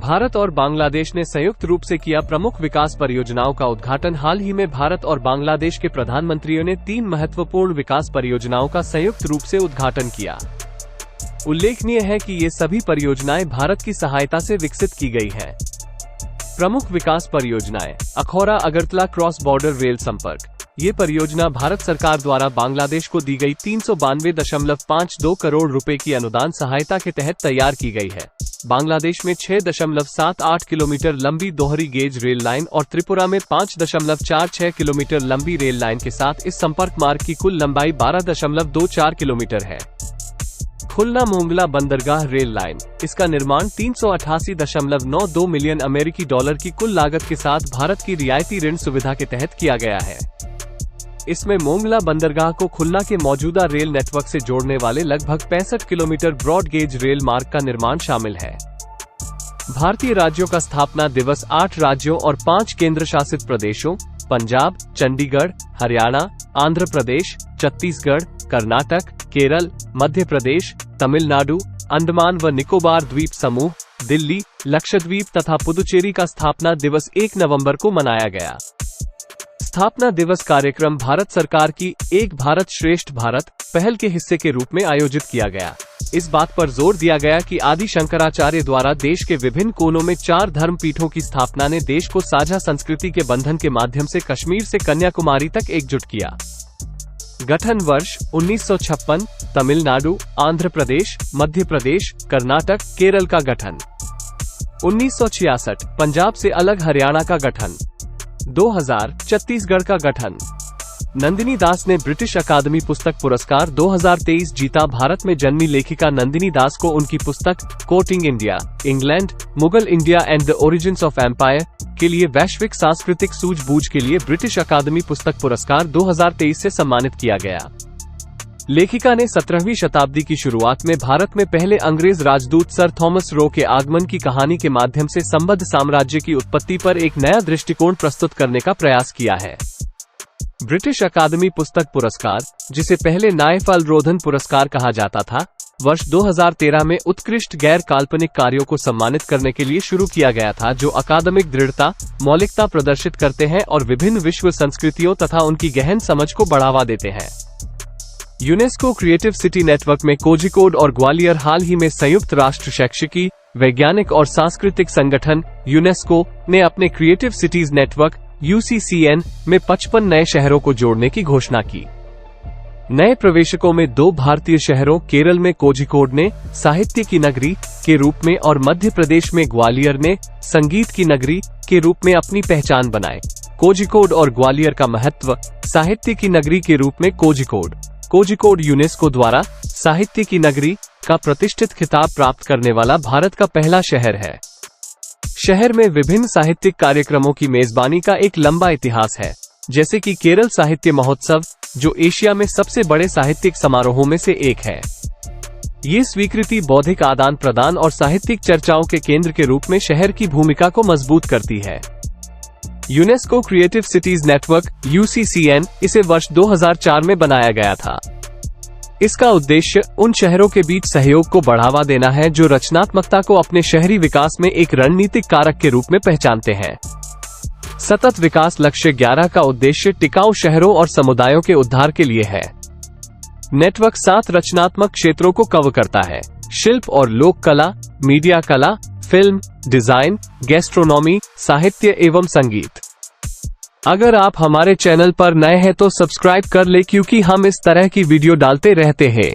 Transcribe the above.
भारत और बांग्लादेश ने संयुक्त रूप से किया प्रमुख विकास परियोजनाओं का उद्घाटन। हाल ही में भारत और बांग्लादेश के प्रधानमंत्रियों ने 3 महत्वपूर्ण विकास परियोजनाओं का संयुक्त रूप से उद्घाटन किया। उल्लेखनीय है कि ये सभी परियोजनाएं भारत की सहायता से विकसित की गई हैं। प्रमुख विकास परियोजनाएं: Akhaura Agartala cross border rail संपर्क। ये परियोजना भारत सरकार द्वारा बांग्लादेश को दी गई 392.52 करोड़ रुपए की अनुदान सहायता के तहत तैयार की गई है। बांग्लादेश में 6.78 किलोमीटर लंबी दोहरी गेज रेल लाइन और त्रिपुरा में 5.46 किलोमीटर लंबी रेल लाइन के साथ इस संपर्क मार्ग की कुल लंबाई 12.24 किलोमीटर है। खुलना मोंगला बंदरगाह रेल लाइन। इसका निर्माण 388.92 मिलियन अमेरिकी डॉलर की कुल लागत के साथ भारत की रियायती ऋण सुविधा के तहत किया गया है। इसमें मोंगला बंदरगाह को खुलना के मौजूदा रेल नेटवर्क से जोड़ने वाले लगभग 65 किलोमीटर ब्रॉड गेज रेल मार्ग का निर्माण शामिल है। भारतीय राज्यों का स्थापना दिवस। 8 राज्यों और 5 केंद्र शासित प्रदेशों पंजाब, चंडीगढ़, हरियाणा, आंध्र प्रदेश, छत्तीसगढ़, कर्नाटक, केरल, मध्य प्रदेश, तमिलनाडु, अंडमान व निकोबार द्वीप समूह, दिल्ली, लक्षद्वीप तथा पुदुचेरी का स्थापना दिवस 1 नवंबर को मनाया गया। स्थापना दिवस कार्यक्रम भारत सरकार की एक भारत श्रेष्ठ भारत पहल के हिस्से के रूप में आयोजित किया गया। इस बात पर जोर दिया गया कि आदि शंकराचार्य द्वारा देश के विभिन्न कोनों में 4 धर्म पीठों की स्थापना ने देश को साझा संस्कृति के बंधन के माध्यम से कश्मीर से कन्याकुमारी तक एकजुट किया। गठन वर्ष 1956। तमिलनाडु, आंध्र प्रदेश, मध्य प्रदेश, कर्नाटक, केरल का गठन। 1966। पंजाब से अलग हरियाणा का गठन। 2000। छत्तीसगढ़ का गठन। नंदिनी दास ने ब्रिटिश अकादमी पुस्तक पुरस्कार 2023 जीता। भारत में जन्मी लेखिका नंदिनी दास को उनकी पुस्तक courting India, England, Mughal India and the origins of empire के लिए वैश्विक सांस्कृतिक सूझबूझ के लिए ब्रिटिश अकादमी पुस्तक पुरस्कार 2023 से सम्मानित किया गया। लेखिका ने 17वीं शताब्दी की शुरुआत में भारत में पहले अंग्रेज राजदूत सर थॉमस रो के आगमन की कहानी के माध्यम से संबद्ध साम्राज्य की उत्पत्ति पर एक नया दृष्टिकोण प्रस्तुत करने का प्रयास किया है। ब्रिटिश अकादमी पुस्तक पुरस्कार, जिसे पहले नायफल रोधन पुरस्कार कहा जाता था, वर्ष 2013 में उत्कृष्ट गैर काल्पनिक कार्यों को सम्मानित करने के लिए शुरू किया गया था, जो अकादमिक दृढ़ता, मौलिकता प्रदर्शित करते हैं और विभिन्न विश्व संस्कृतियों तथा उनकी गहन समझ को बढ़ावा देते हैं। यूनेस्को क्रिएटिव सिटी नेटवर्क में कोझिकोड और ग्वालियर। हाल ही में संयुक्त राष्ट्र शैक्षिकी, वैज्ञानिक और सांस्कृतिक संगठन यूनेस्को ने अपने क्रिएटिव सिटीज नेटवर्क UCCN में 55 नए शहरों को जोड़ने की घोषणा की। नए प्रवेशकों में 2 भारतीय शहरों केरल में कोझिकोड ने साहित्य की नगरी के रूप में और मध्य प्रदेश में ग्वालियर ने संगीत की नगरी के रूप में अपनी पहचान बनाए। कोझिकोड और ग्वालियर का महत्व। साहित्य की नगरी के रूप में कोझिकोड यूनेस्को द्वारा साहित्य की नगरी का प्रतिष्ठित खिताब प्राप्त करने वाला भारत का पहला शहर है। शहर में विभिन्न साहित्यिक कार्यक्रमों की मेजबानी का एक लंबा इतिहास है, जैसे कि केरल साहित्य महोत्सव, जो एशिया में सबसे बड़े साहित्यिक समारोहों में से एक है। ये स्वीकृति बौद्धिक आदान प्रदान और साहित्यिक चर्चाओं के केंद्र के रूप में शहर की भूमिका को मजबूत करती है। UNESCO creative cities network UCCN इसे वर्ष 2004 में बनाया गया था। इसका उद्देश्य उन शहरों के बीच सहयोग को बढ़ावा देना है जो रचनात्मकता को अपने शहरी विकास में एक रणनीतिक कारक के रूप में पहचानते हैं। सतत विकास लक्ष्य 11 का उद्देश्य टिकाऊ शहरों और समुदायों के उद्धार के लिए है। नेटवर्क 7 रचनात्मक क्षेत्रों को कवर करता है: शिल्प और लोक कला, मीडिया कला, फिल्म, डिजाइन, गैस्ट्रोनॉमी, साहित्य एवं संगीत। अगर आप हमारे चैनल पर नए हैं तो सब्सक्राइब कर ले, क्योंकि हम इस तरह की वीडियो डालते रहते हैं।